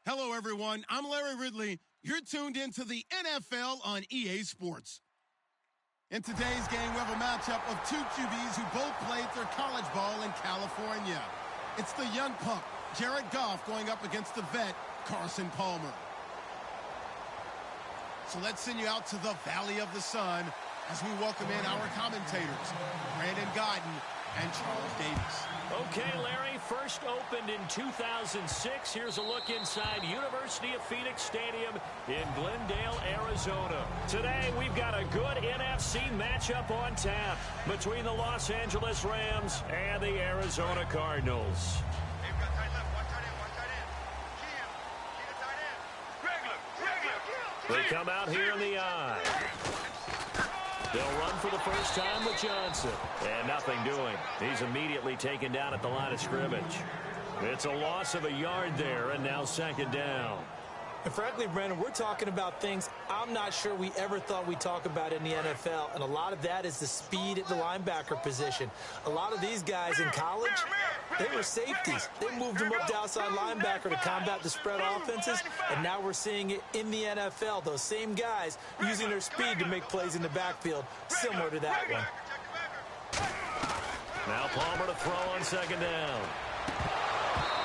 Hello, everyone. I'm Larry Ridley. You're tuned into the NFL on EA Sports. In today's game, we have a matchup of two QBs who both played their college ball in California. It's the young pup, Jared Goff, going up against the vet, Carson Palmer. So let's send you out to the Valley of the Sun as we welcome in our commentators, Brandon Godden and Charles Davis. Okay, Larry, first opened in 2006. Here's a look inside University of Phoenix Stadium in Glendale, Arizona. Today, we've got a good NFC matchup on tap between the Los Angeles Rams and the Arizona Cardinals. They come out here in the eye. They'll run for the first time with Johnson. And nothing doing. He's immediately taken down at the line of scrimmage. It's a loss of a yard there, and now second down. And frankly, Brandon, we're talking about things I'm not sure we ever thought we'd talk about in the NFL, and a lot of that is the speed at the linebacker position. A lot of these guys in college, they were safeties. They moved them up to outside linebacker to combat the spread offenses, and now we're seeing it in the NFL. Those same guys using their speed to make plays in the backfield, similar to that one. Now Palmer to throw on second down.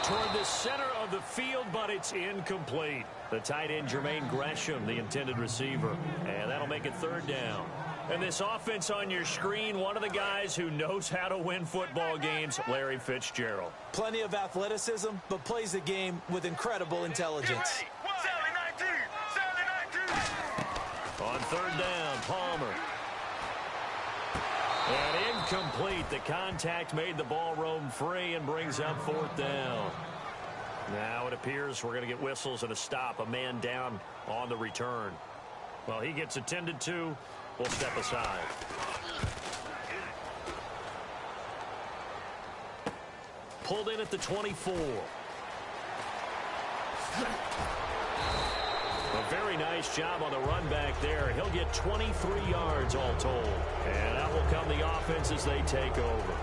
Toward the center of the field, but it's incomplete. The tight end, Jermaine Gresham, the intended receiver. And that'll make it third down. And this offense on your screen, one of the guys who knows how to win football games, Larry Fitzgerald. Plenty of athleticism, but plays the game with incredible intelligence. On third down, Palmer. And incomplete. The contact made the ball roam free and brings up fourth down. Now it appears we're going to get whistles and a stop. A man down on the return. Well, he gets attended to. We'll step aside. Pulled in at the 24. A very nice job on the run back there. He'll get 23 yards all told. And that will come the offense as they take over.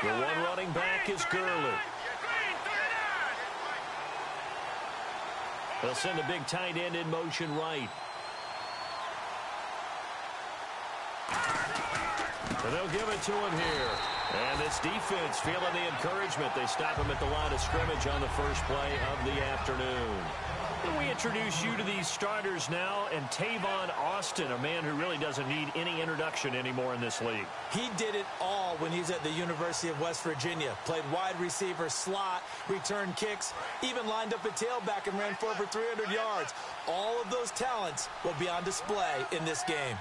The one running back is Gurley. They'll send a big tight end in motion right. And they'll give it to him here. And this defense feeling the encouragement. They stop him at the line of scrimmage on the first play of the afternoon. And we introduce you to these starters now. And Tavon Austin, a man who really doesn't need any introduction anymore in this league. He did it all when he was at the University of West Virginia. Played wide receiver, slot, returned kicks, even lined up a tailback and ran for over 300 yards. All of those talents will be on display in this game.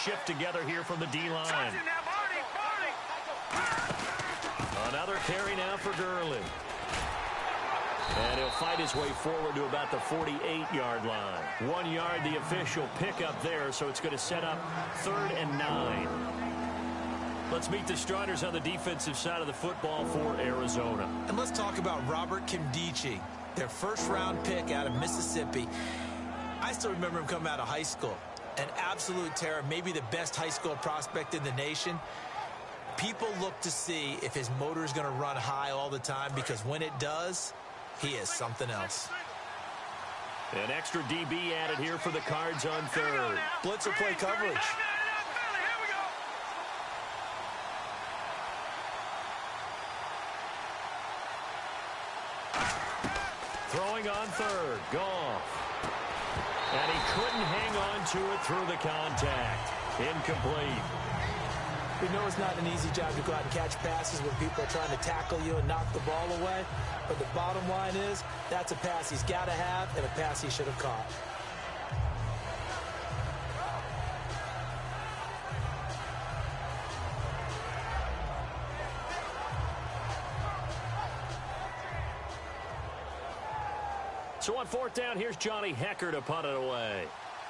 Shift together here from the D-line. Another carry now for Gurley. And he'll fight his way forward to about the 48-yard line. 1 yard, the official pickup there, so it's going to set up 3rd and 9. Let's meet the starters on the defensive side of the football for Arizona. And let's talk about Robert Kimdichie, their first-round pick out of Mississippi. I still remember him coming out of high school. An absolute terror, maybe the best high school prospect in the nation. People look to see if his motor is going to run high all the time, because when it does, he is something else. An extra DB added here for the Cards on third. Blitzer play coverage. Throwing on third, Goff. And he couldn't hang on to it through the contact. Incomplete. We know it's not an easy job to go out and catch passes when people are trying to tackle you and knock the ball away. But the bottom line is, that's a pass he's got to have and a pass he should have caught. So on fourth down, here's Johnny Hecker to punt it away.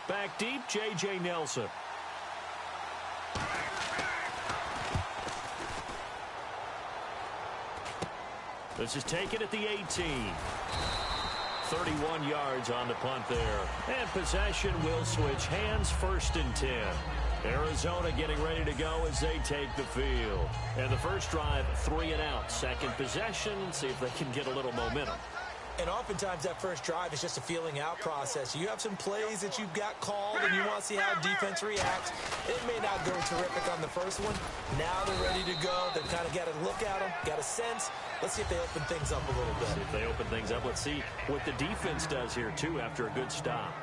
Back deep, J.J. Nelson. This is taken at the 18. 31 yards on the punt there. And possession will switch hands, 1st and 10. Arizona getting ready to go as they take the field. And the first drive, 3 and out. Second possession, see if they can get a little momentum. And oftentimes that first drive is just a feeling out process. You have some plays that you've got called and you want to see how defense reacts. It may not go terrific on the first one. Now they're ready to go. They've kind of got a look at them, got a sense. Let's see if they open things up a little bit. See if they open things up. Let's see what the defense does here, too, after a good stop.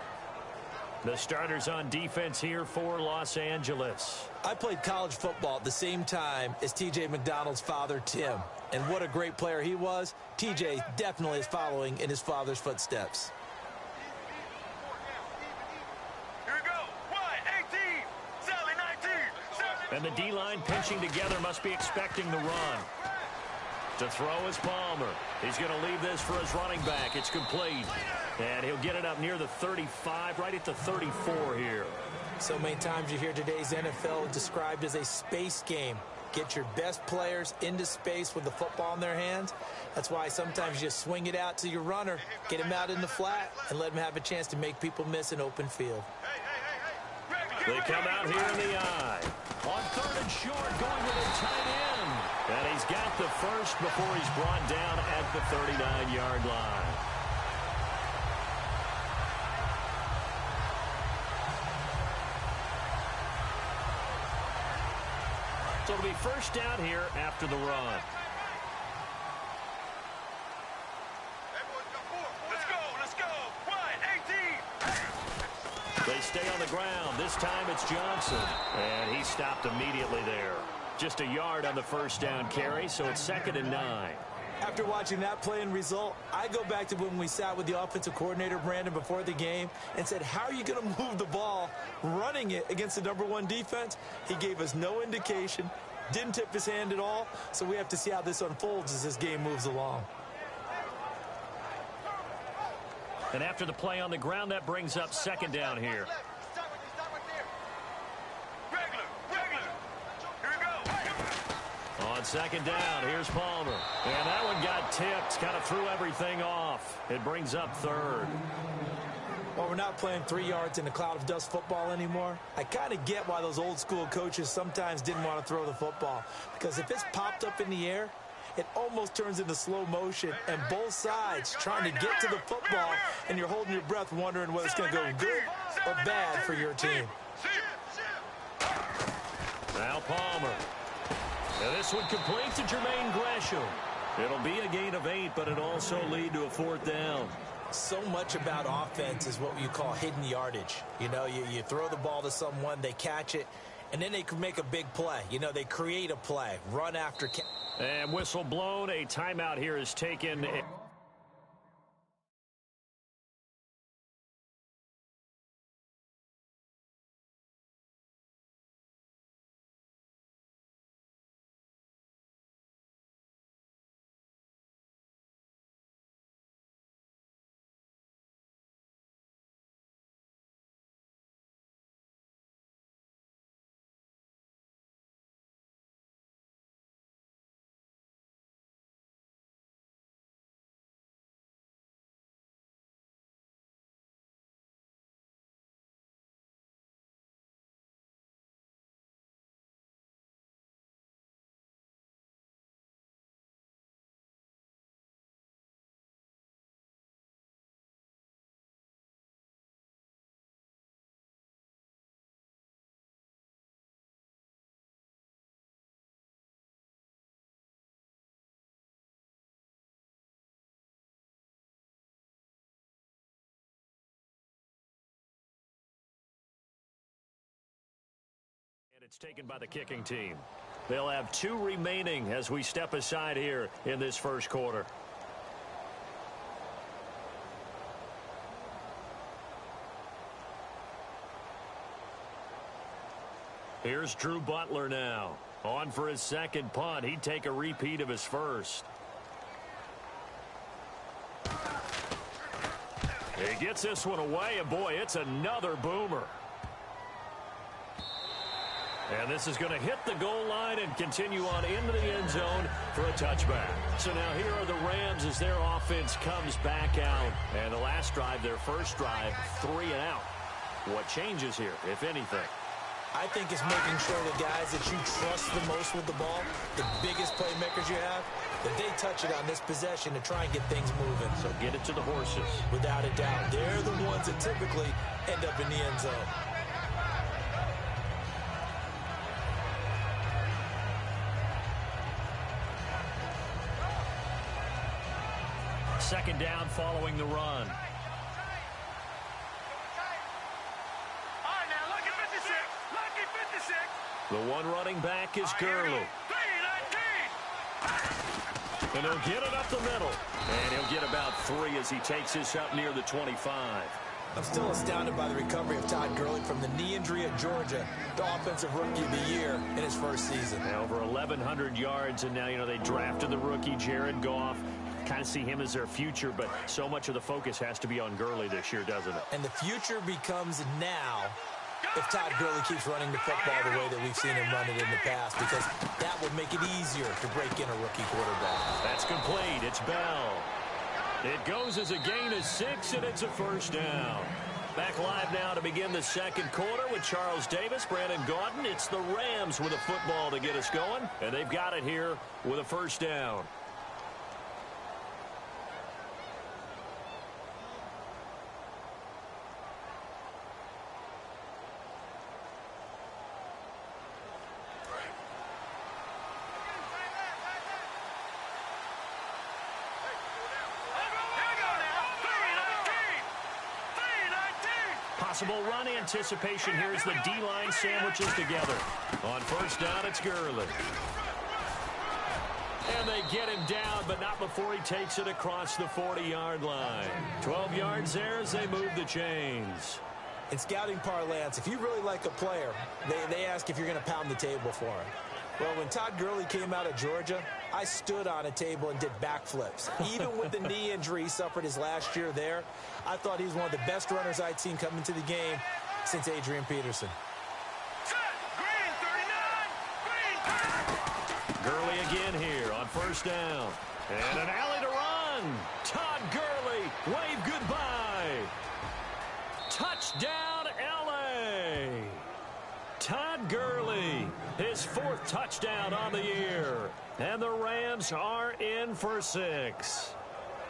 The starters on defense here for Los Angeles. I played college football at the same time as T.J. McDonald's father, Tim. And what a great player he was. T.J. definitely is following in his father's footsteps. Here we go. Wide, 18. Sally, 19. And the D-line pinching together must be expecting the run. To throw is Palmer. He's going to leave this for his running back. It's complete. And he'll get it up near the 35, right at the 34 here. So many times you hear today's NFL described as a space game. Get your best players into space with the football in their hands. That's why sometimes you just swing it out to your runner, get him out in the flat, and let him have a chance to make people miss an open field. They come out here in the eye. On 3rd and short, going with a tight end. And he's got the first before he's brought down at the 39-yard line. So it'll be first down here after the run. Let's go. Wide, 18. They stay on the ground. This time it's Johnson. And he stopped immediately there. Just a yard on the first down carry, so it's 2nd and 9. After watching that play and result, I go back to when we sat with the offensive coordinator, Brandon, before the game and said, how are you going to move the ball running it against the #1 defense? He gave us no indication, didn't tip his hand at all, so we have to see how this unfolds as this game moves along. And after the play on the ground, that brings up 2nd down here. On 2nd down, here's Palmer. And that one got tipped, kind of threw everything off. It brings up 3rd. Well, we're not playing 3 yards in a cloud of dust football anymore. I kind of get why those old school coaches sometimes didn't want to throw the football. Because if it's popped up in the air, it almost turns into slow motion. And both sides trying to get to the football, and you're holding your breath wondering whether it's going to go good or bad for your team. Now Palmer. And this one complete to Jermaine Gresham. It'll be a gain of 8, but it'll also lead to a 4th down. So much about offense is what you call hidden yardage. You know, you throw the ball to someone, they catch it, and then they can make a big play. You know, they create a play, run after. And whistle blown. A timeout here is taken. It's taken by the kicking team. They'll have 2 remaining as we step aside here in this first quarter. Here's Drew Butler now. On for his 2nd punt. He'd take a repeat of his first. He gets this one away, and boy, it's another boomer. And this is going to hit the goal line and continue on into the end zone for a touchback. So now here are the Rams as their offense comes back out. And the last drive, their first drive, 3 and out. What changes here, if anything? I think it's making sure the guys that you trust the most with the ball, the biggest playmakers you have, that they touch it on this possession to try and get things moving. So get it to the horses. Without a doubt. They're the ones that typically end up in the end zone. Second down following the run. The one running back is Gurley. And he'll get it up the middle. And he'll get about 3 as he takes this up near the 25. I'm still astounded by the recovery of Todd Gurley from the knee injury at Georgia, the offensive rookie of the year in his first season. Now over 1,100 yards, and now, they drafted the rookie, Jared Goff. Kind of see him as their future, but so much of the focus has to be on Gurley this year, doesn't it? And the future becomes now if Todd Gurley keeps running the football the way that we've seen him run it in the past, because that would make it easier to break in a rookie quarterback. That's complete. It's Bell. It goes as a gain of 6, and it's a first down. Back live now to begin the second quarter with Charles Davis, Brandon Gaudin. It's the Rams with a football to get us going, and they've got it here with a first down. Possible run anticipation here as the D-line sandwiches together. On first down, it's Gurley. And they get him down, but not before he takes it across the 40-yard line. 12 yards there as they move the chains. In scouting parlance, if you really like a player, they ask if you're going to pound the table for him. Well, when Todd Gurley came out of Georgia, I stood on a table and did backflips. Even with the knee injury he suffered his last year there, I thought he was one of the best runners I'd seen come into the game since Adrian Peterson. Gurley again here on first down. And an alley to run. Todd Gurley, wave goodbye. Touchdown, L.A. Todd Gurley, his 4th touchdown on the year. And the Rams are in for 6.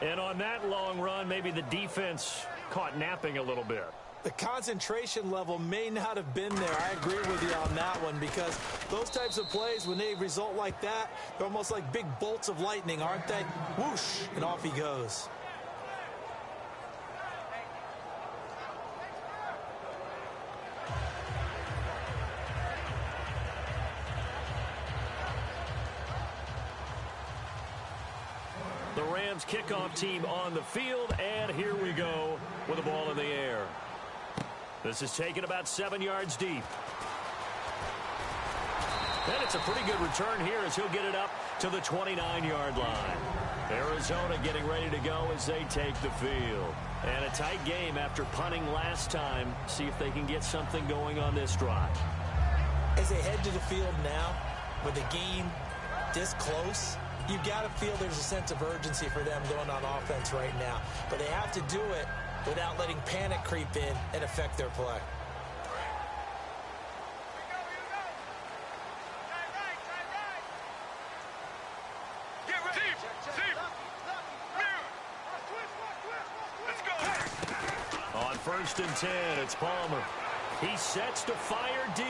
And on that long run, maybe the defense caught napping a little bit. The concentration level may not have been there. I agree with you on that one, because those types of plays, when they result like that, they're almost like big bolts of lightning, aren't they? Whoosh, and off he goes. The Rams kickoff team on the field, and here we go with the ball in the air. This is taken about 7 yards deep. And it's a pretty good return here as he'll get it up to the 29-yard line. Arizona getting ready to go as they take the field. And a tight game after punting last time. See if they can get something going on this drive. As they head to the field now, with the game this close, you've got to feel there's a sense of urgency for them going on offense right now. But they have to do it without letting panic creep in and affect their play. On 1st and 10, it's Palmer. He sets to fire deep.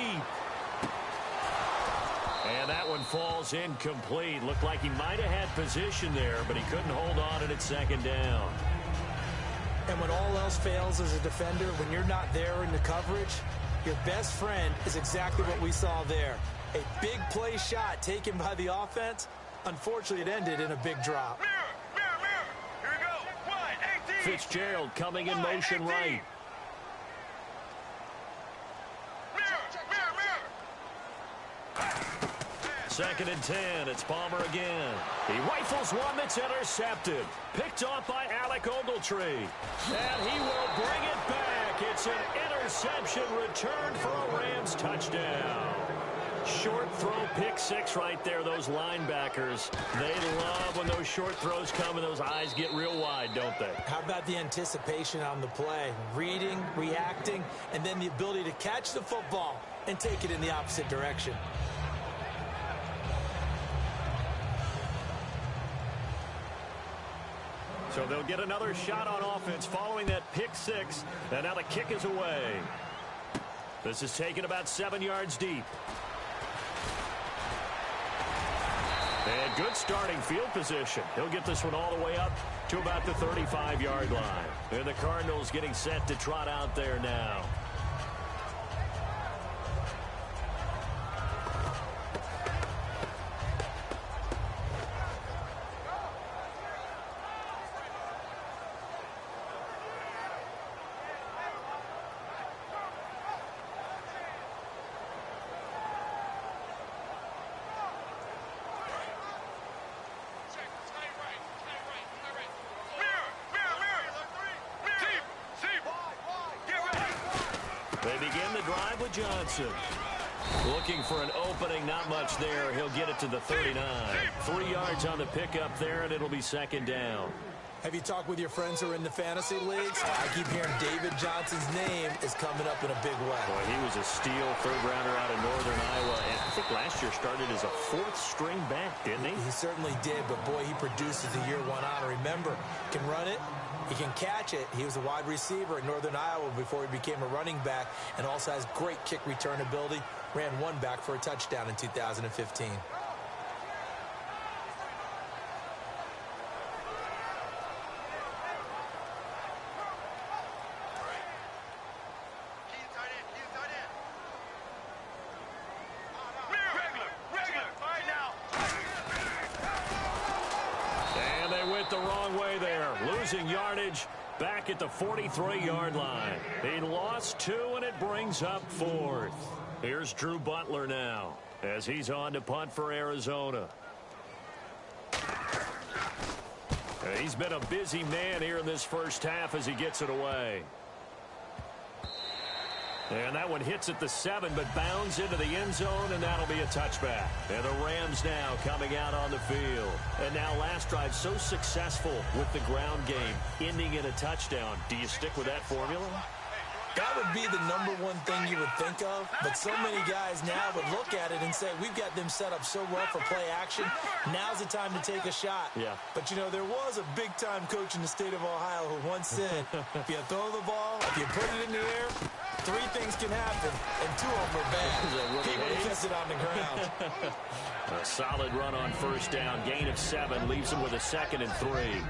And that one falls incomplete. Looked like he might have had position there, but he couldn't hold on, and it's 2nd down. And when all else fails as a defender, when you're not there in the coverage, your best friend is exactly what we saw there. A big play shot taken by the offense. Unfortunately, it ended in a big drop. Here we go. 1-18. Fitzgerald coming in motion right. 2nd and 10. It's Palmer again. He rifles one that's intercepted. Picked off by Alec Ogletree. And he will bring it back. It's an interception return for a Rams touchdown. short throw pick six right there, those linebackers. They love when those short throws come and those eyes get real wide, don't they? How about the anticipation on the play? Reading, reacting, and then the ability to catch the football and take it in the opposite direction. So they'll get another shot on offense following that pick six. And now the kick is away. This is taken about 7 yards deep. And good starting field position. He'll get this one all the way up to about the 35-yard line. And the Cardinals getting set to trot out there now. They begin the drive with Johnson. Looking for an opening, not much there. He'll get it to the 39. 3 yards on the pickup there, and it'll be second down. Have you talked with your friends who are in the fantasy leagues? I keep hearing David Johnson's name is coming up in a big way. Boy, he was a steal third-rounder out of Northern Iowa, and I think last year started as a fourth-string back, didn't he? He certainly did, but boy, he produced as the year went on. Remember, can run it, he can catch it. He was a wide receiver at Northern Iowa before he became a running back, and also has great kick return ability. Ran one back for a touchdown in 2015. The wrong way there, losing yardage back at the 43-yard line. He lost 2, and it brings up 4th. Here's Drew Butler now as he's on to punt for Arizona. And he's been a busy man here in this first half as he gets it away. And that one hits at the 7, but bounds into the end zone, and that'll be a touchback. And the Rams now coming out on the field. And now last drive so successful with the ground game, ending in a touchdown. Do you stick with that formula? That would be the #1 thing you would think of, but so many guys now would look at it and say, we've got them set up so well for play action. Now's the time to take a shot. Yeah. But, you know, there was a big-time coach in the state of Ohio who once said, if you throw the ball, if you put it in the air, 3 things can happen, and 2 of them are bad. He would have kept it on the ground. A solid run on first down. Gain of 7 leaves him with a 2nd and 3.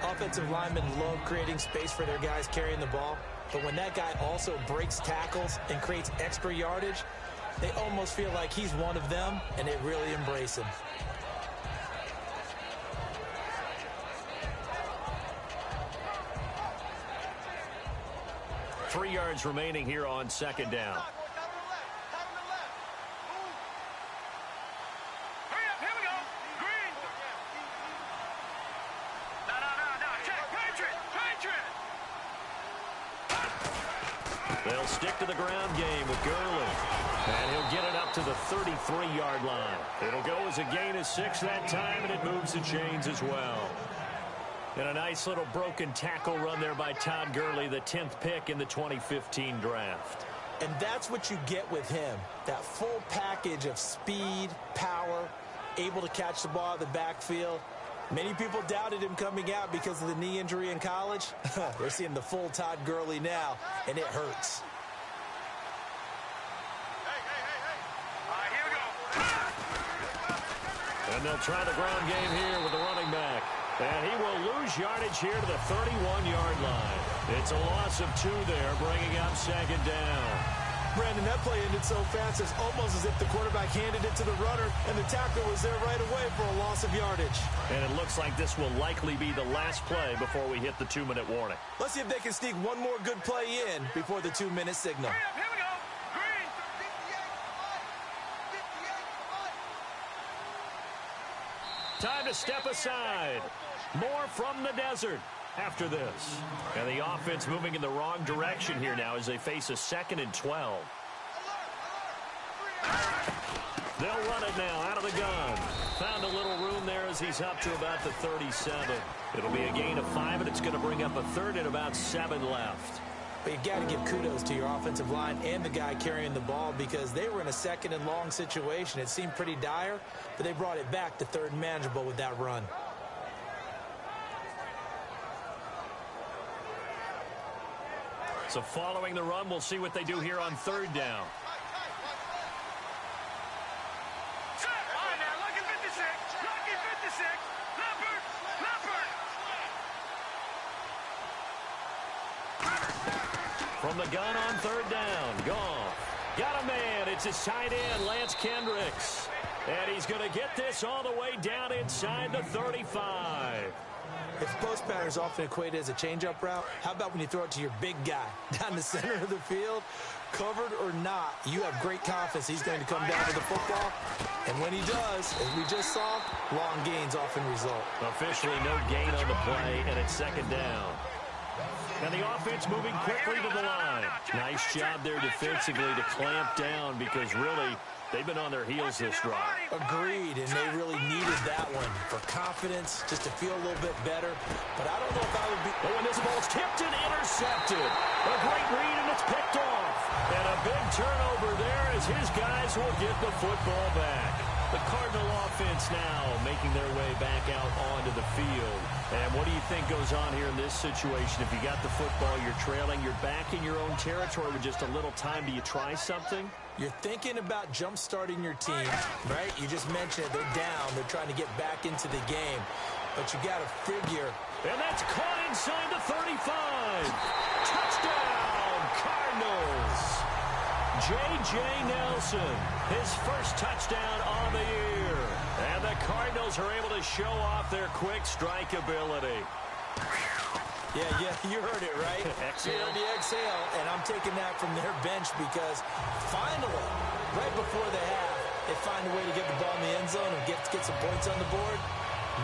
Offensive linemen love creating space for their guys carrying the ball. But when that guy also breaks tackles and creates extra yardage, they almost feel like he's one of them, and they really embrace him. Three yards remaining here on second down. They'll stick to the ground game with Gurley. And he'll get it up to the 33-yard line. It'll go as a gain of 6 that time, and it moves the chains as well. And a nice little broken tackle run there by Todd Gurley, the 10th pick in the 2015 draft. And that's what you get with him, that full package of speed, power, able to catch the ball out of the backfield. Many people doubted him coming out because of the knee injury in college. They're seeing the full Todd Gurley now, and it hurts. Here we go. And they'll try the ground game here with the running back. And he will lose yardage here to the 31-yard line. It's a loss of 2 there, bringing up second down. Brandon, that play ended so fast, it's almost as if the quarterback handed it to the runner, and the tackler was there right away for a loss of yardage. And it looks like this will likely be the last play before we hit the 2-minute warning. Let's see if they can sneak one more good play in before the 2-minute signal. Here we go. Green. Time to step aside. More from the desert after this. And the offense moving in the wrong direction here now as they face a 2nd and 12. They'll run it now out of the gun. Found a little room there as he's up to about the 37. It'll be a gain of 5, and it's going to bring up a third and about 7 left. But you got to give kudos to your offensive line and the guy carrying the ball because they were in a second and long situation. It seemed pretty dire, but they brought it back to third and manageable with that run. So following the run, we'll see what they do here on third down. From the gun on third down, Goff got a man. It's his tight end, Lance Kendricks. And he's going to get this all the way down inside the 35. If post pattern is often equated as a change-up route, how about when you throw it to your big guy down the center of the field? Covered or not, you have great confidence he's going to come down to the football. And when he does, as we just saw, long gains often result. Officially no gain on the play, and it's second down. And the offense moving quickly to the line. Nice job there defensively to clamp down because really they've been on their heels this drive. Agreed, and they really needed that one for confidence, just to feel a little bit better. But I don't know if I would be... Oh, and this ball's tipped and intercepted. A great read, and it's picked off. And a big turnover there as his guys will get the football back. The Cardinal offense now making their way back out onto the field. And what do you think goes on here in this situation? If you got the football, you're trailing, you're back in your own territory with just a little time. Do you try something? You're thinking about jump-starting your team, right? You just mentioned it. They're down. They're trying to get back into the game. But you got to figure. And that's caught inside the 35. Touchdown, Cardinals. J.J. Nelson, his first touchdown on the year. And the Cardinals are able to show off their quick strike ability. Yeah, you heard it, right? Exhale. You heard the exhale, and I'm taking that from their bench because finally, right before the half, they find a way to get the ball in the end zone and get some points on the board.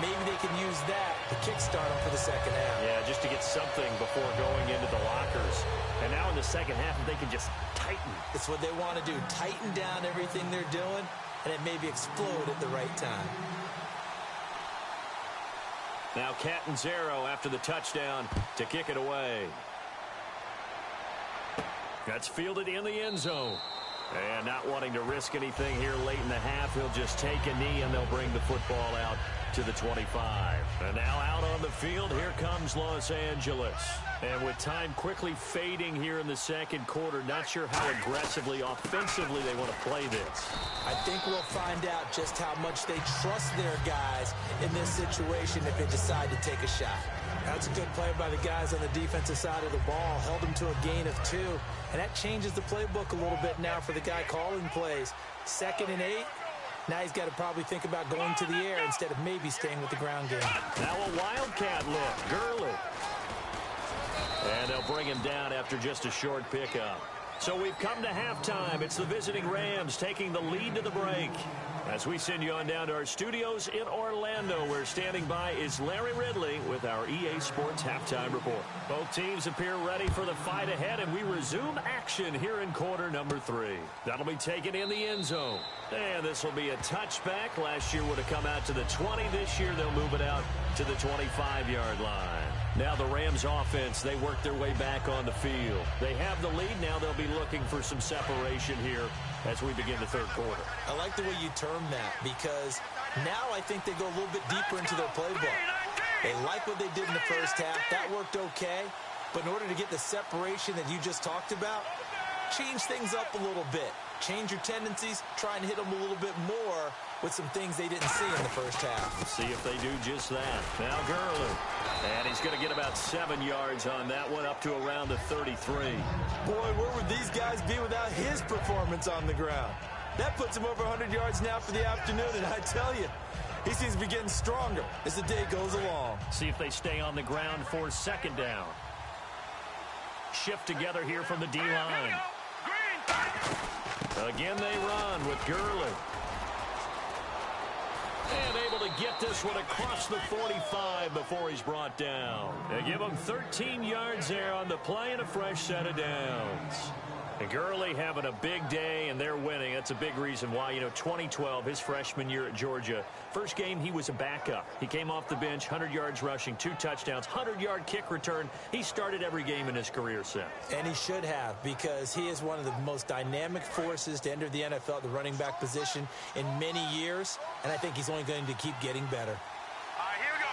Maybe they can use that to kickstart them for the second half. Yeah, just to get something before going into the lockers. And now in the second half, they can just tighten. It's what they want to do, tighten down everything they're doing, and it maybe explode at the right time. Now Catanzaro after the touchdown to kick it away. That's fielded in the end zone. And not wanting to risk anything here late in the half, he'll just take a knee and they'll bring the football out to the 25. And now out on the field, here comes Los Angeles. And with time quickly fading here in the second quarter, not sure how aggressively, offensively they want to play this. I think we'll find out just how much they trust their guys in this situation if they decide to take a shot. That's a good play by the guys on the defensive side of the ball. Held them to a gain of 2. And that changes the playbook a little bit now for the guy calling plays. 2nd and 8. Now he's got to probably think about going to the air instead of maybe staying with the ground game. Now a wildcat look. Gurley. And they'll bring him down after just a short pickup. So we've come to halftime. It's the visiting Rams taking the lead to the break. As we send you on down to our studios in Orlando, where standing by is Larry Ridley with our EA Sports Halftime Report. Both teams appear ready for the fight ahead, and we resume action here in quarter number 3. That'll be taken in the end zone. And this will be a touchback. Last year would have come out to the 20. This year they'll move it out to the 25-yard line. Now the Rams offense, they work their way back on the field. They have the lead. Now they'll be looking for some separation here as we begin the third quarter. I like the way you term that because now I think they go a little bit deeper into their playbook. They like what they did in the first half. That worked okay. But in order to get the separation that you just talked about, change things up a little bit. Change your tendencies. Try and hit them a little bit more with some things they didn't see in the first half. See if they do just that. Now Gurley. And he's going to get about 7 yards on that one, up to around the 33. Boy, where would these guys be without his performance on the ground? That puts him over 100 yards now for the afternoon, and I tell you, he seems to be getting stronger as the day goes along. See if they stay on the ground for second down. Shift together here from the D-line. Again they run with Gurley. And able to get this one across the 45 before he's brought down. They give him 13 yards there on the play and a fresh set of downs. And Gurley having a big day, and they're winning. That's a big reason why. 2012, his freshman year at Georgia, first game he was a backup. He came off the bench, 100 yards rushing, 2 touchdowns, 100-yard kick return. He started every game in his career since. And he should have, because he is one of the most dynamic forces to enter the NFL at the running back position in many years, and I think he's only going to keep getting better. Here we go.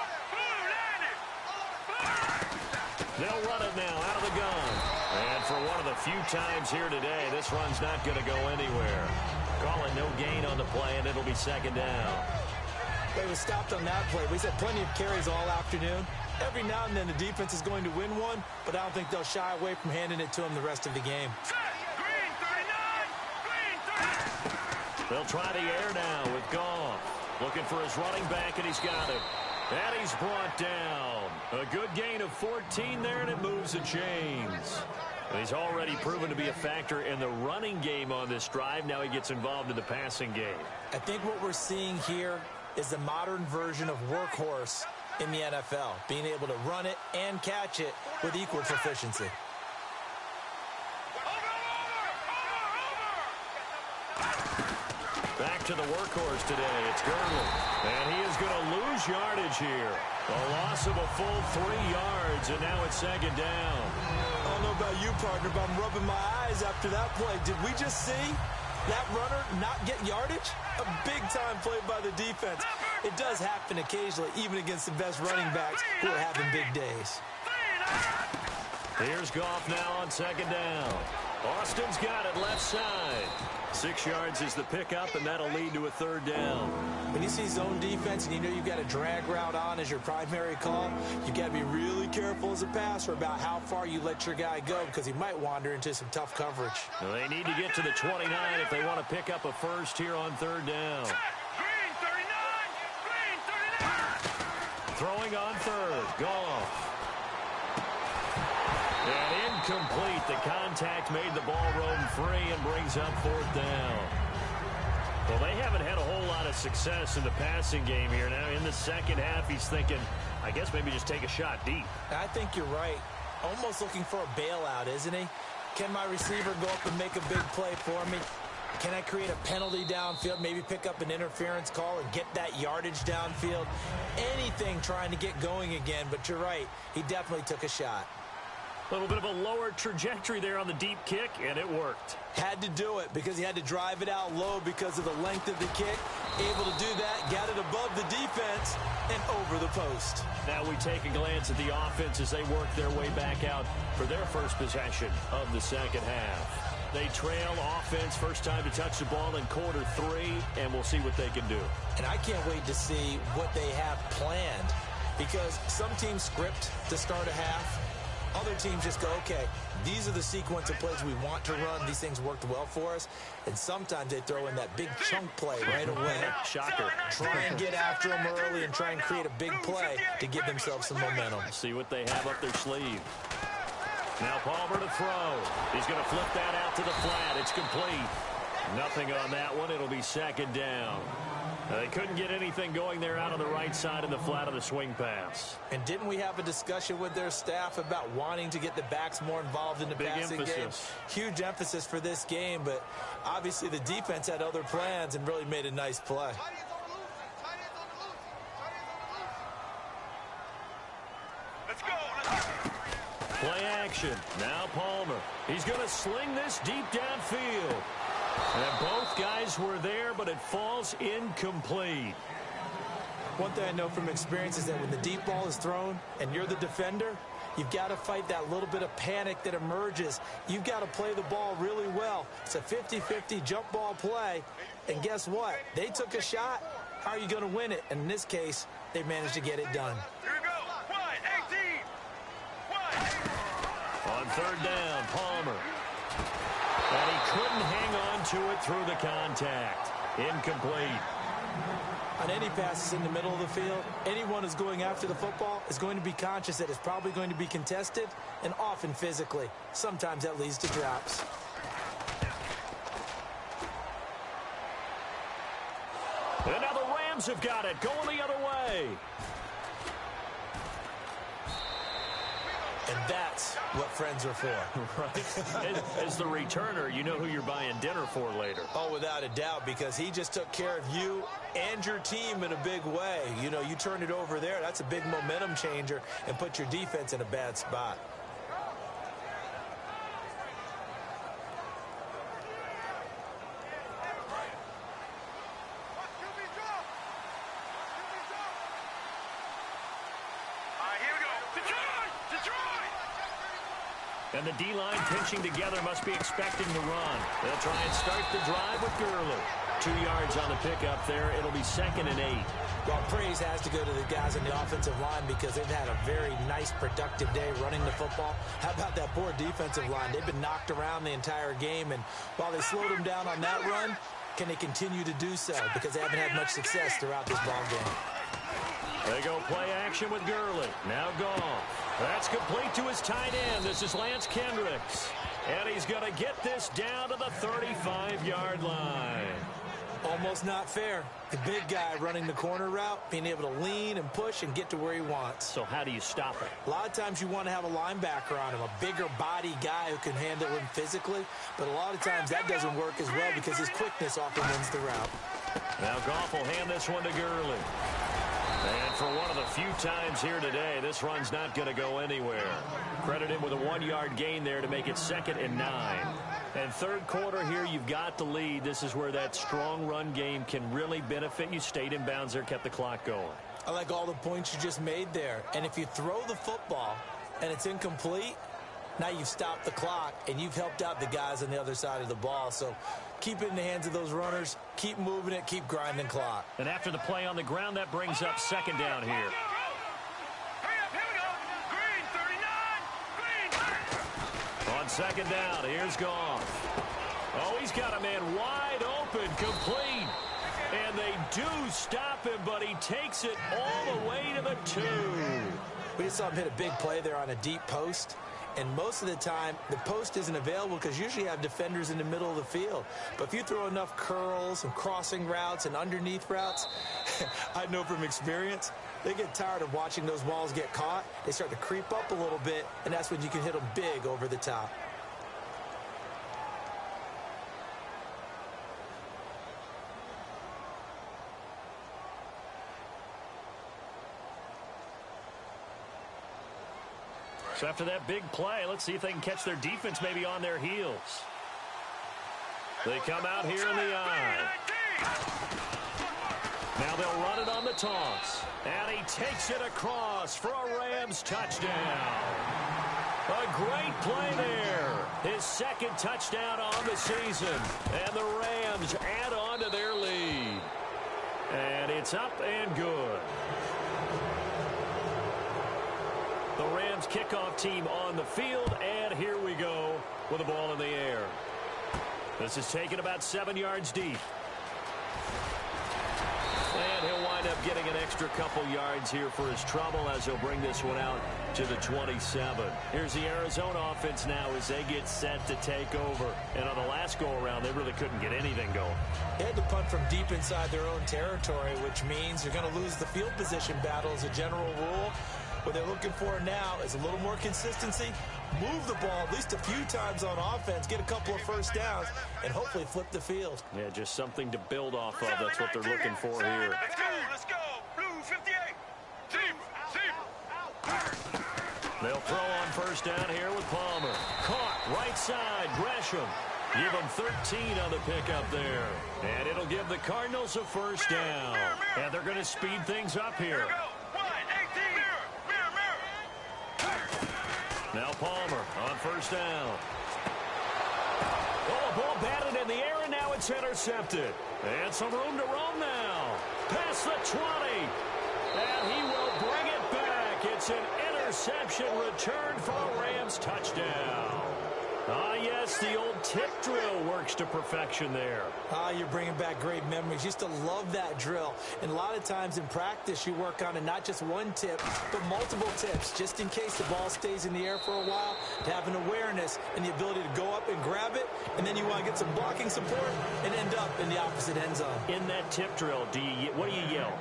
They'll run it now out of the gun. And for one of the few times here today, this run's not going to go anywhere. Call it no gain on the play, and it'll be second down. They were stopped on that play. He's had plenty of carries all afternoon. Every now and then the defense is going to win one, but I don't think they'll shy away from handing it to him the rest of the game. Green 39. Green 30. They'll try the air now with Goff. Looking for his running back, and he's got it. And he's brought down. A good gain of 14 there, and it moves the chains. And he's already proven to be a factor in the running game on this drive. Now he gets involved in the passing game. I think what we're seeing here is the modern version of workhorse in the NFL, being able to run it and catch it with equal proficiency. Back to the workhorse today. It's Gurley. And he is going to lose yardage here. A loss of a full 3 yards, and now it's second down. I don't know about you, partner, but I'm rubbing my eyes after that play. Did we just see that runner not get yardage? A big-time play by the defense. It does happen occasionally, even against the best running backs who are having big days. Here's Goff now on second down. Austin's got it left side. 6 yards is the pickup, and that'll lead to a third down. When you see zone defense and you know you've got a drag route on as your primary call, you've got to be really careful as a passer about how far you let your guy go, because he might wander into some tough coverage. Well, they need to get to the 29 if they want to pick up a first here on third down. Green 39. Green 39. Throwing on third. Goff. And incomplete. The contact made the ball roam free and brings up fourth down. Well, they haven't had a whole lot of success in the passing game here. Now, in the second half, he's thinking, I guess maybe just take a shot deep. I think you're right. Almost looking for a bailout, isn't he? Can my receiver go up and make a big play for me? Can I create a penalty downfield, maybe pick up an interference call and get that yardage downfield? Anything trying to get going again, but you're right. He definitely took a shot. A little bit of a lower trajectory there on the deep kick, and it worked. Had to do it because he had to drive it out low because of the length of the kick. Able to do that, got it above the defense and over the post. Now we take a glance at the offense as they work their way back out for their first possession of the second half. They trail offense, first time to touch the ball in quarter 3, and we'll see what they can do. And I can't wait to see what they have planned, because some teams script to start a half. Other teams just go, okay, these are the sequence of plays we want to run. These things worked well for us. And sometimes they throw in that big chunk play right away. Shocker. Try and get after them early and try and create a big play to give themselves some momentum. See what they have up their sleeve. Now Palmer to throw. He's going to flip that out to the flat. It's complete. Nothing on that one. It'll be second down. They couldn't get anything going there out on the right side of the flat of the swing pass. And didn't we have a discussion with their staff about wanting to get the backs more involved in the passing game? Huge emphasis for this game, but obviously the defense had other plans and really made a nice play. Let's go. Play action. Now Palmer. He's going to sling this deep downfield. And both guys were there, but it falls incomplete. One thing I know from experience is that when the deep ball is thrown and you're the defender, you've got to fight that little bit of panic that emerges. You've got to play the ball really well. It's a 50-50 jump ball play. And guess what? They took a shot. How are you going to win it? And in this case, they managed to get it done. Here we go. 1, 18. 1. On third down, Palmer. And he couldn't hang on to it through the contact. Incomplete. On any passes in the middle of the field, anyone who's going after the football is going to be conscious that it's probably going to be contested, and often physically. Sometimes that leads to drops. And now the Rams have got it, going the other way. And that's what friends are for. Right. As the returner, you know who you're buying dinner for later. Oh, without a doubt, because he just took care of you and your team in a big way. You know, you turn it over there, that's a big momentum changer and put your defense in a bad spot. And the D-line pinching together must be expecting to run. They'll try and start the drive with Gurley. 2 yards on the pickup there. It'll be 2nd and 8. Well, praise has to go to the guys on the offensive line because they've had a very nice, productive day running the football. How about that poor defensive line? They've been knocked around the entire game, and while they slowed them down on that run, can they continue to do so? Because they haven't had much success throughout this ball game. They go play action with Gurley. Now Goff. That's complete to his tight end. This is Lance Kendricks. And he's going to get this down to the 35-yard line. Almost not fair. The big guy running the corner route, being able to lean and push and get to where he wants. So how do you stop it? A lot of times you want to have a linebacker on him, a bigger body guy who can handle him physically. But a lot of times that doesn't work as well because his quickness often wins the route. Now Goff will hand this one to Gurley. And for one of the few times here today, this run's not going to go anywhere. Credit him with a 1-yard gain there to make it 2nd and 9. And third quarter here, you've got the lead. This is where that strong run game can really benefit you. Stayed in bounds there, kept the clock going. I like all the points you just made there. And if you throw the football and it's incomplete, now you've stopped the clock and you've helped out the guys on the other side of the ball. So keep it in the hands of those runners. Keep moving it. Keep grinding clock. And after the play on the ground, that brings up 2nd down here. On 2nd down, here's Goff. Oh, he's got a man wide open, complete. And they do stop him, but he takes it all the way to the 2. We just saw him hit a big play there on a deep post. And most of the time, the post isn't available because usually you have defenders in the middle of the field. But if you throw enough curls and crossing routes and underneath routes, I know from experience, they get tired of watching those balls get caught. They start to creep up a little bit, and that's when you can hit them big over the top. So after that big play, let's see if they can catch their defense maybe on their heels. They come out here in the eye. Now they'll run it on the toss. And he takes it across for a Rams touchdown. A great play there. His 2nd touchdown on the season. And the Rams add on to their lead. And it's up and good. The Rams kickoff team on the field, and here we go with the ball in the air. This is taken about 7 yards deep. And he'll wind up getting an extra couple yards here for his trouble as he'll bring this one out to the 27. Here's the Arizona offense now as they get set to take over. And on the last go-around, they really couldn't get anything going. They had to punt from deep inside their own territory, which means you're going to lose the field position battle as a general rule. What they're looking for now is a little more consistency, move the ball at least a few times on offense, get a couple of first downs, and hopefully flip the field. Yeah, just something to build off of. That's what they're looking for here. Let's go. Blue 58. Deep. They'll throw on first down here with Palmer. Caught right side, Gresham. Give them 13 on the pickup there. And it'll give the Cardinals a first down. And they're going to speed things up here. Now Palmer on first down. Oh, a ball batted in the air, and now it's intercepted. And some room to roam now. Past the 20. And he will bring it back. It's an interception returned for a Rams touchdown. Ah, yes, the old tip drill works to perfection there. Ah, you're bringing back great memories. Used to love that drill. And a lot of times in practice, you work on it, not just one tip, but multiple tips, just in case the ball stays in the air for a while, to have an awareness and the ability to go up and grab it, and then you want to get some blocking support and end up in the opposite end zone. In that tip drill, what do you yell?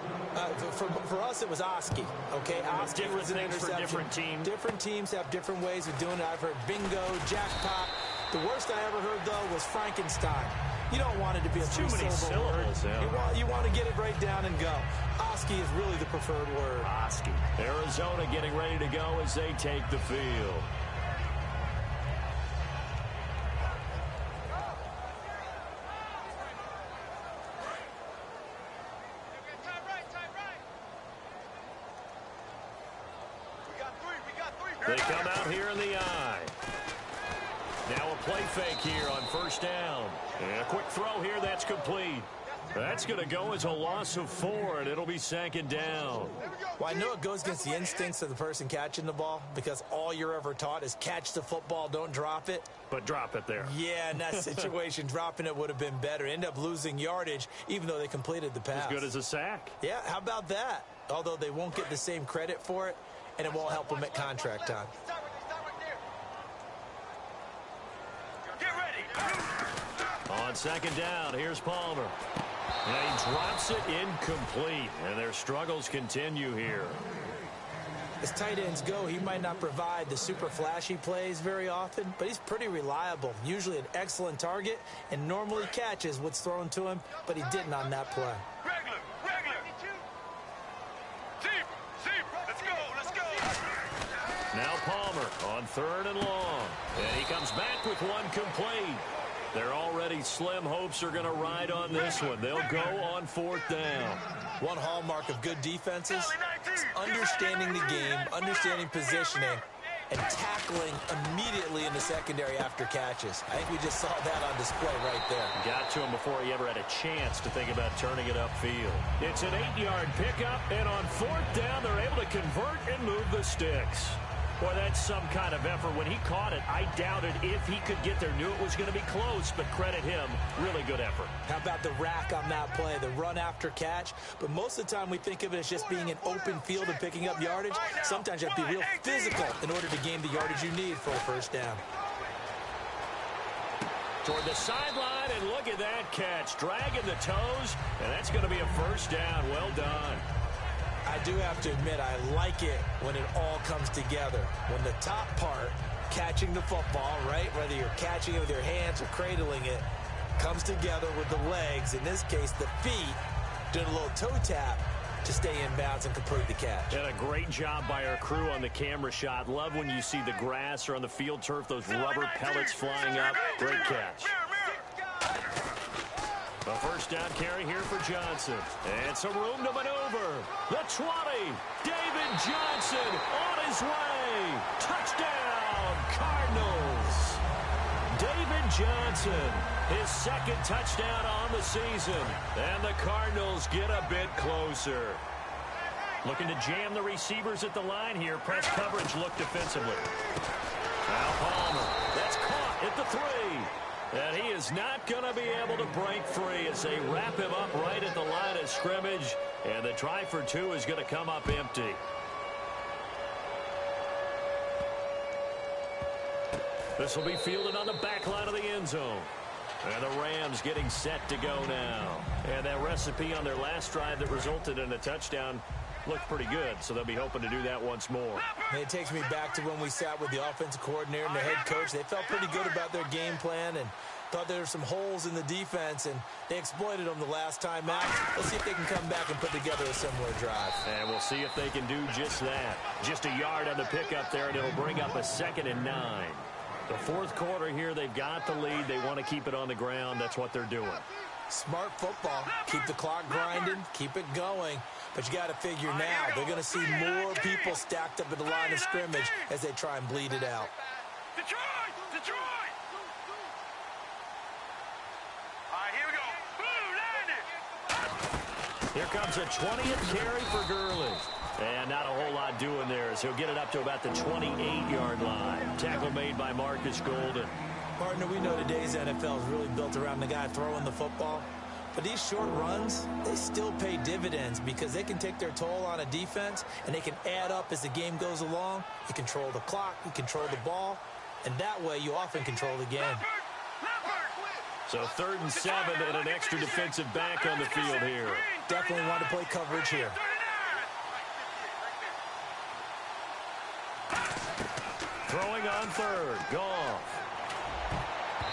For us, it was Oski. Okay, Oski was an interception. For different teams. Different teams have different ways of doing it. I've heard bingo, jackpot. The worst I ever heard, though, was Frankenstein. You don't want it to be a too many syllables. Yeah. You want to get it right down and go. Oski is really the preferred word. Oski. Arizona getting ready to go as they take the field. They come out here in the eye. Now a play fake here on first down. And a quick throw here, that's complete. That's going to go as a loss of 4, and it'll be second down. Well, I know it goes against the instincts of the person catching the ball because all you're ever taught is catch the football, don't drop it. But drop it there. Yeah, in that situation, dropping it would have been better. End up losing yardage, even though they completed the pass. As good as a sack. Yeah, how about that? Although they won't get the same credit for it, and it won't help them at contract time. Get ready. On second down, here's Palmer. And he drops it incomplete, and their struggles continue here. As tight ends go, he might not provide the super flashy plays very often, but he's pretty reliable, usually an excellent target, and normally catches what's thrown to him, but he didn't on that play. Regular. Let's go. Now Palmer on third and long, and he comes back with one complete. Their already slim hopes are going to ride on this one. They'll go on fourth down. One hallmark of good defenses is understanding the game, understanding positioning, and tackling immediately in the secondary after catches. I think we just saw that on display right there. Got to him before he ever had a chance to think about turning it upfield. It's an 8-yard pickup, and on fourth down, they're able to convert and move the sticks. Boy, that's some kind of effort. When he caught it, I doubted if he could get there. Knew it was going to be close, but credit him. Really good effort. How about the rack on that play, the run after catch? But most of the time we think of it as just being an open field and picking up yardage. Sometimes you have to be real physical in order to gain the yardage you need for a first down. Toward the sideline, and look at that catch. Dragging the toes, and that's going to be a first down. Well done. I do have to admit, I like it when it all comes together. When the top part, catching the football, right, whether you're catching it with your hands or cradling it, comes together with the legs, in this case the feet, doing a little toe tap to stay in bounds and complete the catch. And a great job by our crew on the camera shot. Love when you see the grass or on the field turf, those rubber pellets flying up. Great catch. A first down carry here for Johnson. And some room to maneuver. The 20. David Johnson on his way. Touchdown, Cardinals. David Johnson, his second touchdown on the season. And the Cardinals get a bit closer. Looking to jam the receivers at the line here. Press coverage look defensively. Now Palmer. That's caught at the 3. And he is not going to be able to break free as they wrap him up right at the line of scrimmage. And the try for 2 is going to come up empty. This will be fielded on the back line of the end zone. And the Rams getting set to go now. And that recipe on their last drive that resulted in a touchdown looked pretty good, so they'll be hoping to do that once more. It takes me back to when we sat with the offensive coordinator and the head coach. They felt pretty good about their game plan and thought there were some holes in the defense, and they exploited them the last time out. Let's see if they can come back and put together a similar drive. And we'll see if they can do just that. Just a yard on the pickup there, and it'll bring up a 2nd and 9. The fourth quarter here, they've got the lead. They want to keep it on the ground. That's what they're doing. Smart football. Keep the clock grinding. Keep it going. But you got to figure now, they're going to see more people stacked up at the line of scrimmage as they try and bleed it out. Detroit! All right, here we go. Boom, landed. Here comes a 20th carry for Gurley. And not a whole lot doing there as he'll get it up to about the 28-yard line. Tackle made by Marcus Golden. Partner, we know today's NFL is really built around the guy throwing the football. But these short runs, they still pay dividends because they can take their toll on a defense, and they can add up as the game goes along. You control the clock, you control the ball, and that way you often control the game. So 3rd and 7 and an extra defensive back on the field here. Definitely want to play coverage here. Throwing on 3rd, Goff.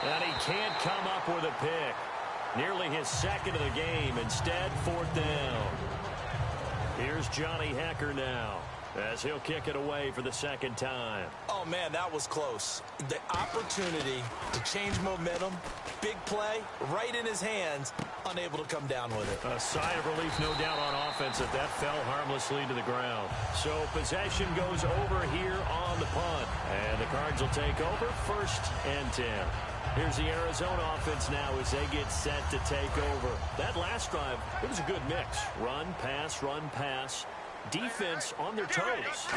And he can't come up with a pick. Nearly his 2nd of the game. Instead, 4th down. Here's Johnny Hecker now as he'll kick it away for the 2nd time. Oh, man, that was close. The opportunity to change momentum, big play, right in his hands, unable to come down with it. A sigh of relief, no doubt, on offense if that fell harmlessly to the ground. So possession goes over here on the punt. And the Cards will take over 1st and 10. Here's the Arizona offense now as they get set to take over. That last drive, it was a good mix. Run, pass. Defense on their toes.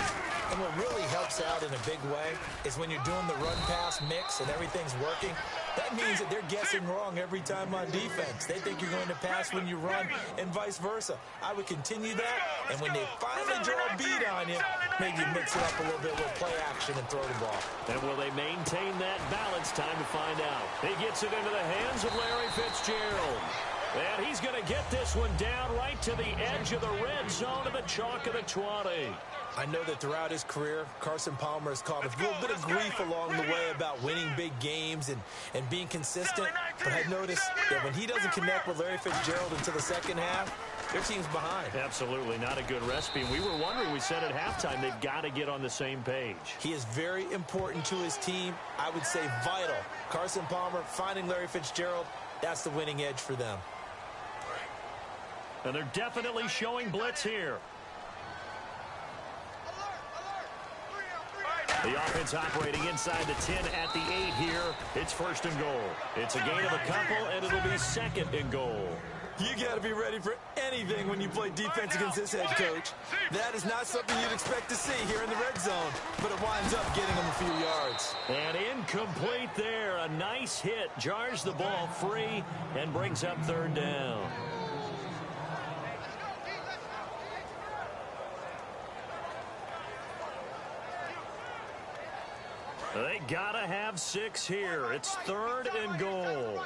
And what really helps out in a big way is when you're doing the run-pass mix and everything's working, that means that they're guessing wrong every time on defense. They think you're going to pass when you run and vice versa. I would continue that, and when they finally draw a beat on you, maybe you mix it up a little bit with play action and throw the ball. And will they maintain that balance? Time to find out. He gets it into the hands of Larry Fitzgerald. And he's going to get this one down right to the edge of the red zone of the chalk of the 20. I know that throughout his career, Carson Palmer has caught a little bit of grief along the way about winning big games and being consistent. But I've noticed that when he doesn't connect with Larry Fitzgerald until the 2nd half, their team's behind. Absolutely not a good recipe. And we were wondering, we said at halftime, they've got to get on the same page. He is very important to his team. I would say vital. Carson Palmer finding Larry Fitzgerald, that's the winning edge for them. And they're definitely showing blitz here. The offense operating inside the 10 at the 8 here. It's 1st and goal. It's a gain of a couple, and it'll be 2nd and goal. You got to be ready for anything when you play defense against this head coach. That is not something you'd expect to see here in the red zone, but it winds up getting him a few yards. And incomplete there. A nice hit. Jars the ball free and brings up 3rd down. They got to have 6 here. It's 3rd and goal.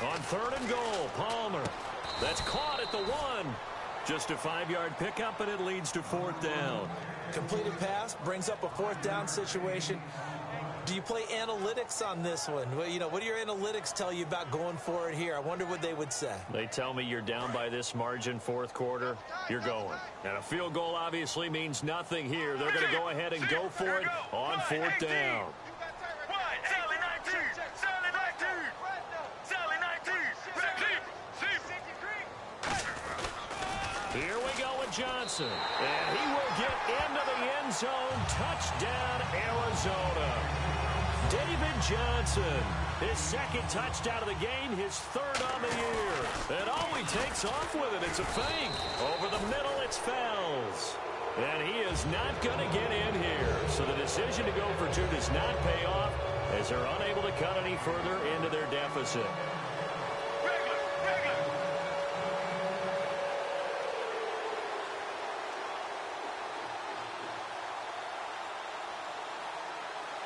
On 3rd and goal, Palmer. That's caught at the 1. Just a 5-yard pickup, and it leads to 4th down. Completed pass brings up a 4th down situation. Do you play analytics on this one? Well, you know, what do your analytics tell you about going for it here? I wonder what they would say. They tell me you're down by this margin 4th quarter, you're going. And a field goal obviously means nothing here. They're going to go ahead and go for it on 4th down. Here we go with Johnson. And he will get into the end zone. Touchdown, Arizona. David Johnson, his 2nd touchdown of the game, his 3rd on the year. And he takes off with it. It's a fake. Over the middle, it's Fells. And he is not going to get in here. So the decision to go for 2 does not pay off as they're unable to cut any further into their deficit.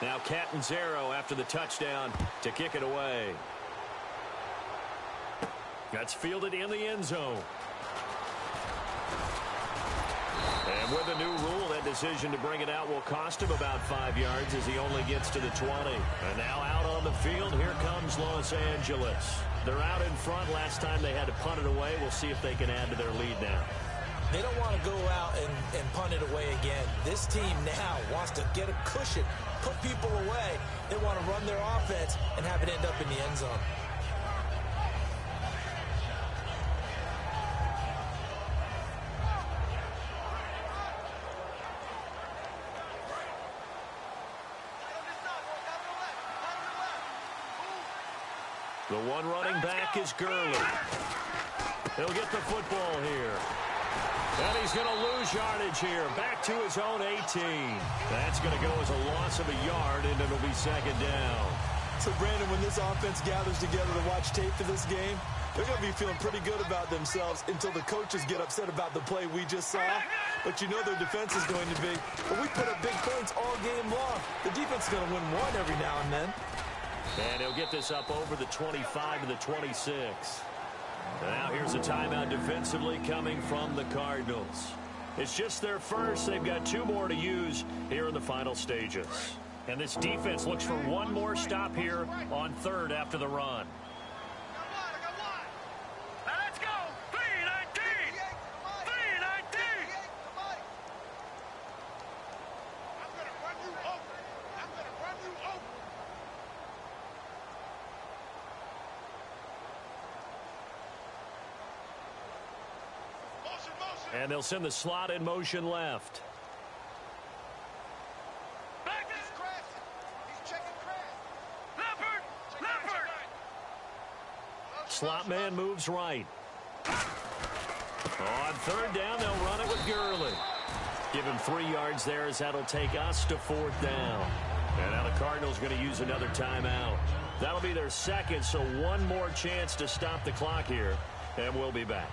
Now Catanzaro after the touchdown to kick it away. That's fielded in the end zone. And with the new rule, that decision to bring it out will cost him about 5 yards as he only gets to the 20. And now out on the field, here comes Los Angeles. They're out in front. Last time they had to punt it away. We'll see if they can add to their lead now. They don't want to go out and punt it away again. This team now wants to get a cushion, put people away. They want to run their offense and have it end up in the end zone. The one running back is Gurley. He'll get the football here. And he's going to lose yardage here. Back to his own 18. That's going to go as a loss of a yard, and it'll be second down. So, Brandon, when this offense gathers together to watch tape for this game, they're going to be feeling pretty good about themselves until the coaches get upset about the play we just saw. But you know their defense is going to be. But we put up big points all game long. The defense is going to win one every now and then. And he'll get this up over the 25 to the 26. Now here's a timeout defensively coming from the Cardinals. It's just their first. They've got 2 more to use here in the final stages. And this defense looks for one more stop here on third after the run. Now let's go. 319. 319. I'm going to run you over. I'm going to run you over. And they'll send the slot in motion left. He's crashing. He's checking crash. Leopard. Slot man moves right. On third down, they'll run it with Gurley. Give him 3 yards there as that'll take us to 4th down. And now the Cardinals going to use another timeout. That'll be their second, so one more chance to stop the clock here. And we'll be back.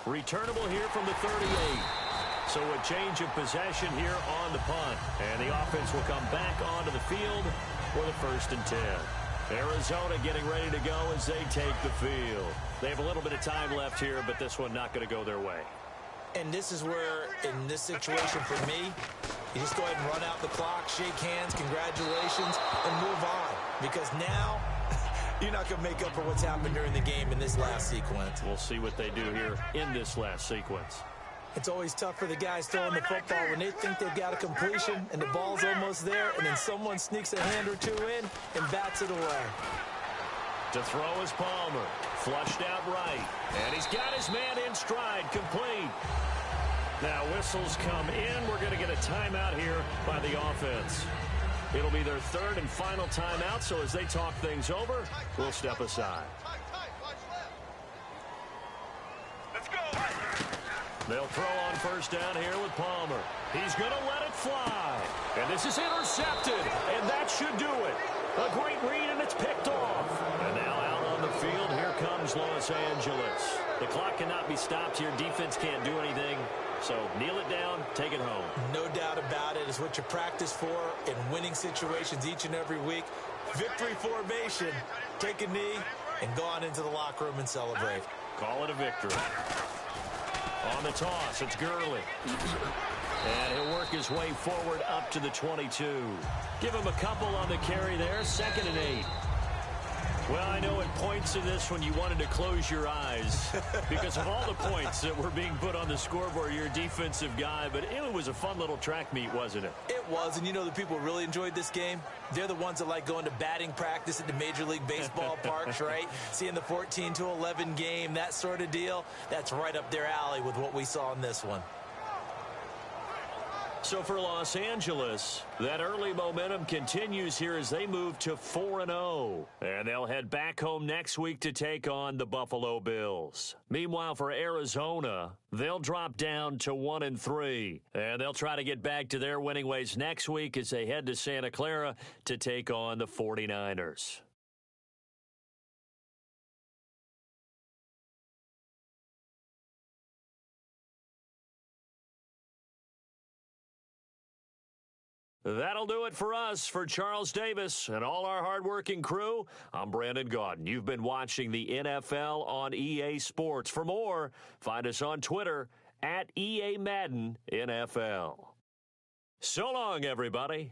Returnable here from the 38. So a change of possession here on the punt. And the offense will come back onto the field for the 1st and 10. Arizona getting ready to go as they take the field. They have a little bit of time left here, but this one not going to go their way. And this is where, in this situation for me, you just go ahead and run out the clock, shake hands, congratulations, and move on. Because now, you're not going to make up for what's happened during the game in this last sequence. We'll see what they do here in this last sequence. It's always tough for the guys throwing the football when they think they've got a completion and the ball's almost there, and then someone sneaks a hand or two in and bats it away. To throw is Palmer. Flushed out right. And he's got his man in stride. Complete. Now whistles come in. We're going to get a timeout here by the offense. It'll be their 3rd and final timeout, so as they talk things over, we'll step aside. Let's go. They'll throw on 1st down here with Palmer. He's going to let it fly. And this is intercepted, and that should do it. A great read, and it's picked off. And now out on the field, here comes Los Angeles. The clock cannot be stopped here. Defense can't do anything. So kneel it down, take it home. No doubt about it. It's what you practice for in winning situations each and every week. Victory formation. Take a knee and go on into the locker room and celebrate. Call it a victory. On the toss, it's Gurley. And he'll work his way forward up to the 22. Give him a couple on the carry there. 2nd and 8. Well, I know at points in this when you wanted to close your eyes because of all the points that were being put on the scoreboard. You're a defensive guy, but it was a fun little track meet, wasn't it? It was, and you know the people who really enjoyed this game? They're the ones that like going to batting practice at the Major League Baseball parks, right? Seeing the 14-11 game, that sort of deal. That's right up their alley with what we saw in this one. So for Los Angeles, that early momentum continues here as they move to 4-0. And they'll head back home next week to take on the Buffalo Bills. Meanwhile, for Arizona, they'll drop down to 1-3. And they'll try to get back to their winning ways next week as they head to Santa Clara to take on the 49ers. That'll do it for us. For Charles Davis and all our hardworking crew, I'm Brandon Gaudin. You've been watching the NFL on EA Sports. For more, find us on Twitter @EA Madden NFL. So long, everybody.